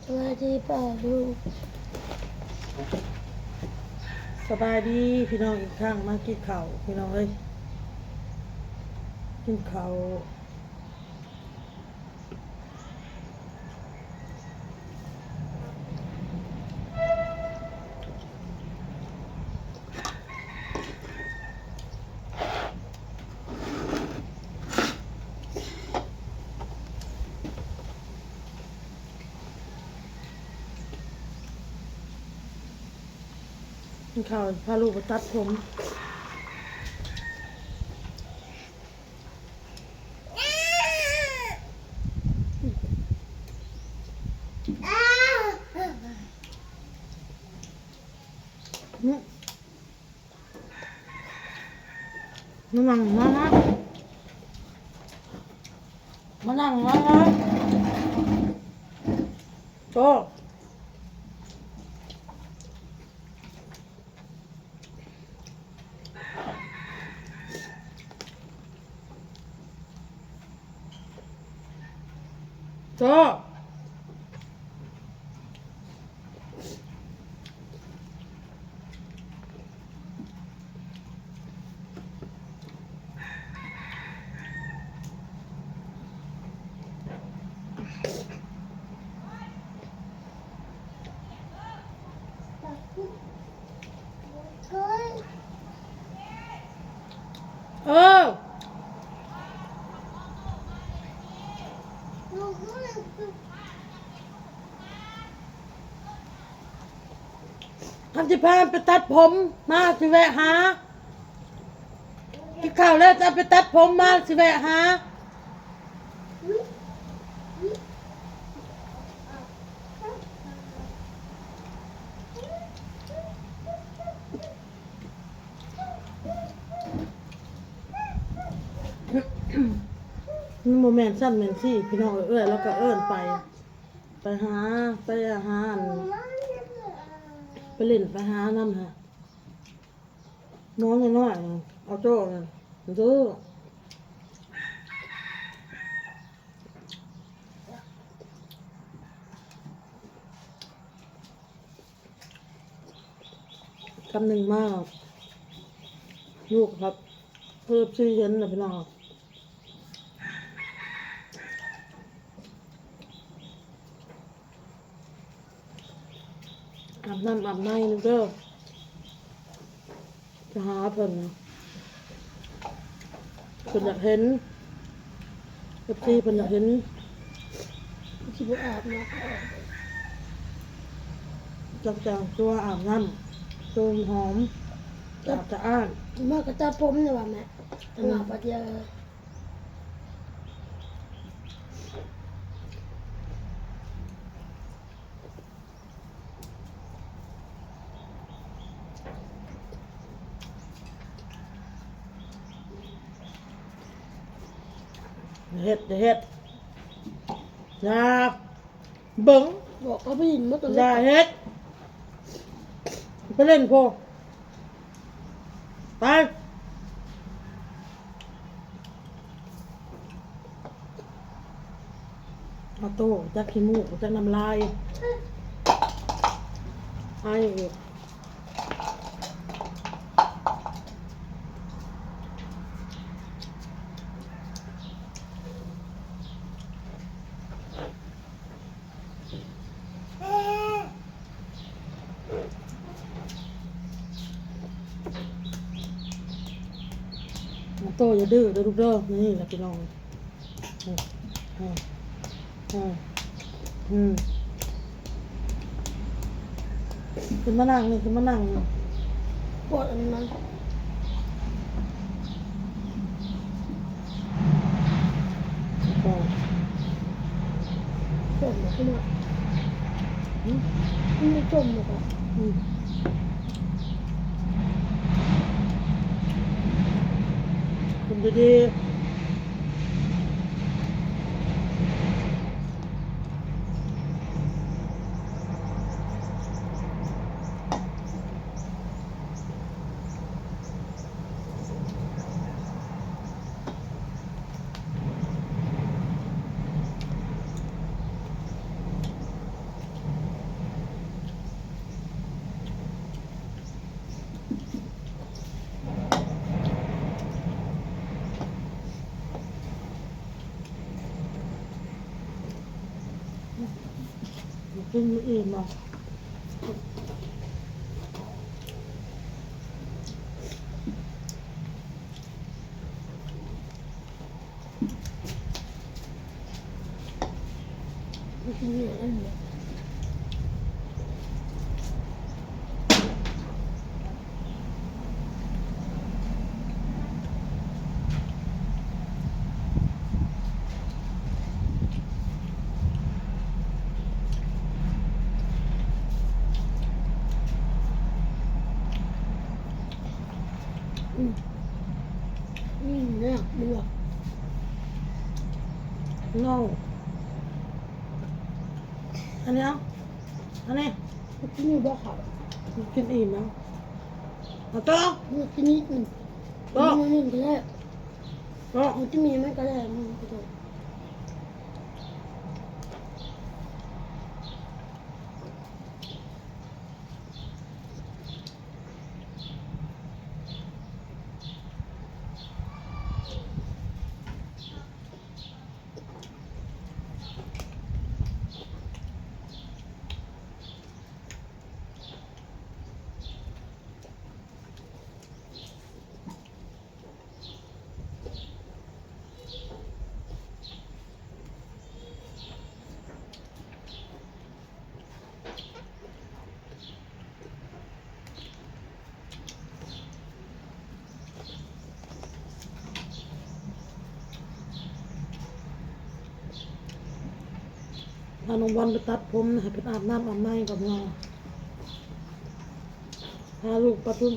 สวัสดีป่าลูกสบายดีพี่น้องอีกครั้งมากินข้าวพี่น้องเอ้ยกินข้าวพาลูกไปตัดผมมานั่งมาโตโตเออทำจิพาไปตัดผมมาสิแวะหากินข้าวแล้วจะไปตัดผมมาสิแวะหาโมเมนต์สั้นเมนซี่พี่น้องเอ้ยแล้วก็เอิ้นไปหาอาหารไปเล่นไปหานั่นฮะน้องน้อยๆเอาโจ้นั่นดูคำหนึ่งมากลูกครับเพิ่มชื่อเย็นนะพี่น้องอาบน้ำอาบในนึกเด้อจะหาเพิ่นนะเพิ่นอยากเห็นเอฟซีเพิ่นอยากเห็นที่บุอาบน้ำจักจางตัวอาบน้ำตัวหอมจะอ้าน มากระตัดผมเนี่ยว่ะแม่ตั้งหาปะเดียวเฮ็ดอย่าเบิ่งบอกเขาไปยินมาตัว อ เล็ ย่าก เฮ็ดไปเล่นโพไปเอาโต้จักขี้มูกจักน้ำลายให้อีกเอาโต้อย่าดื้อเด้อลูกเด้อนี่แหละพี่น้องอืมอืมอืมขึ้นมานั่งนี่ขึ้นมานั่งนี่ ปวดอันนั้นก็จมขึ้นมาไม่จมหรอกคุณดี กินมื้ออื่นมา ไม่กินเหนื่อยอันเนี้ยอืมเนี่ยเบื่อ เงาอันนี้เอาอันนี้ กินอยู่บ่ค่ะ กินอิ่มแล้วเอาต่อ กินนิดหนึ่ง ต่อ นิดหนึ่งก็ได้ ต่อ มันจะมีไหมก็ได้มันก็ได้ เอาน้องวันไปตัดผมให้เป็นอาบน้ำอาบในกับเราพาลูกปะทุ่ม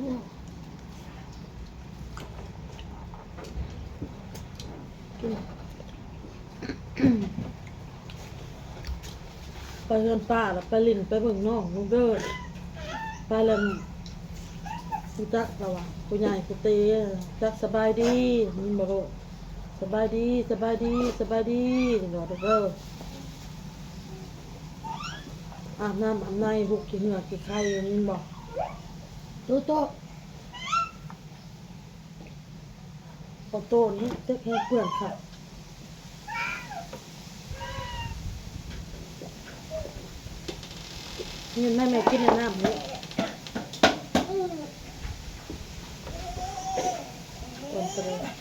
เนี่ย กินไปเฮือนป้าแล้วไปลิ้นไปเบิ่งน้องลุงเด้อไปแล้วรู้จักแล้วว่าผู้ใหญ่ผู้เตจักสบายดีมันบ่รู้สบายดีสบายดีสบายดีนี่ว่าเด้ออาบน้ำอาบในหุกขี้เหงื่อขี้ไข้มันบอก โต๊ะโต๊ะ พอโตนี้เจ๊แค่เพื่อนค่ะนี่แม่กินในน้ำนี้ก่อนไปเลย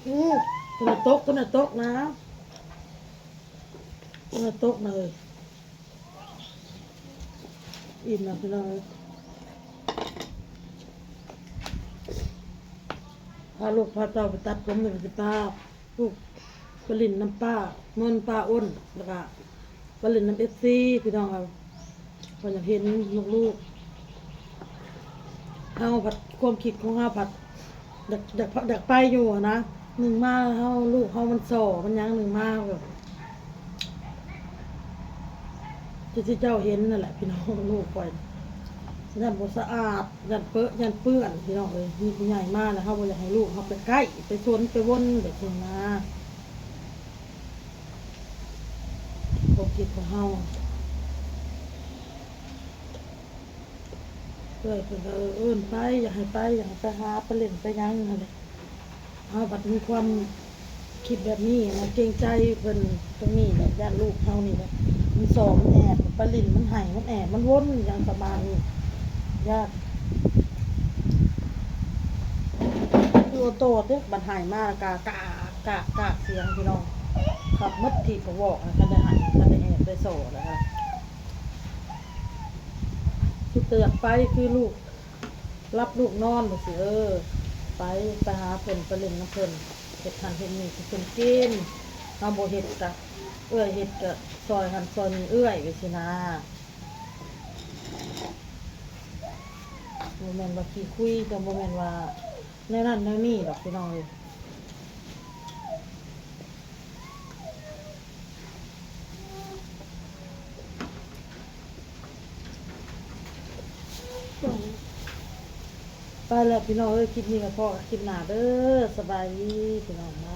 ตัวน่ะโต๊ะนะตัวน่ะโต๊ะเลยอิ่มนะพี่น้องเอ้ยพาลูกพาเต้าไปตัดผมเลยสิป้าลูกไปเลินน้ำป้านนป้าอ้นแล้วก็ไปเลินน้ำFCพี่น้องเอาพออยากเห็นลูกๆเฮาผัดความคิดของเฮาผัดอยากไปอยู่อะนะหนึ่งมาเฮาลูกเฮามันส่อมันยังหนึ่งมาแบบที่เจ้าเห็นนั่นแหละพี่น้องลูกปล่อยยันบ่สะอาดยันเปื้อนยันเปื้อนพี่น้องเลยมีผู้ใหญ่มากแล้วเฮาบ่อยากให้ลูกเฮาไปใกล้ไปชวนไปวนแบบนี้นะความคิดของเฮาเอ้ยเพิ่นก็เอิ้นไปอยากให้ไปอยากให้ไปหาไปเล่นไปหยังนั่นแหละเฮาบัดมีความคิดแบบนี้นะเกรงใจเพิ่นตรงนี้แหละย่านลูกเฮานี่แหละมันสอมันแอบไปลิ้นมันไห้มันแอบมันวนอย่างประมาณนี้ญาติคือโตเด้บัดไห้มากกะเสียงพี่น้องขับมัดที่เขาบอกนะคันได้ไห้คันได้แอบได้โซ่แล้วค่ะสุดเตือกไปคือลูกรับลูกนอนบ่สิไปหาเพิ่นไปเล่นน้ำเพิ่นเฮ็ดหันเฮ็ดนี่เพิ่นกินเฮาบ่เฮ็ดกะเฮ็ดกะซอยหันซอยนี่ไปสินะบ่แม่นว่าขี้คุยก็บ่แม่นว่าแนวนั้นแนวนี้ดอกพี่น้องเอ้ยไปแล้วพี่น้องเอ้ยคลิปนี้ก็พอกับคลิปหน้าเด้อสบายดีพี่น้องนะ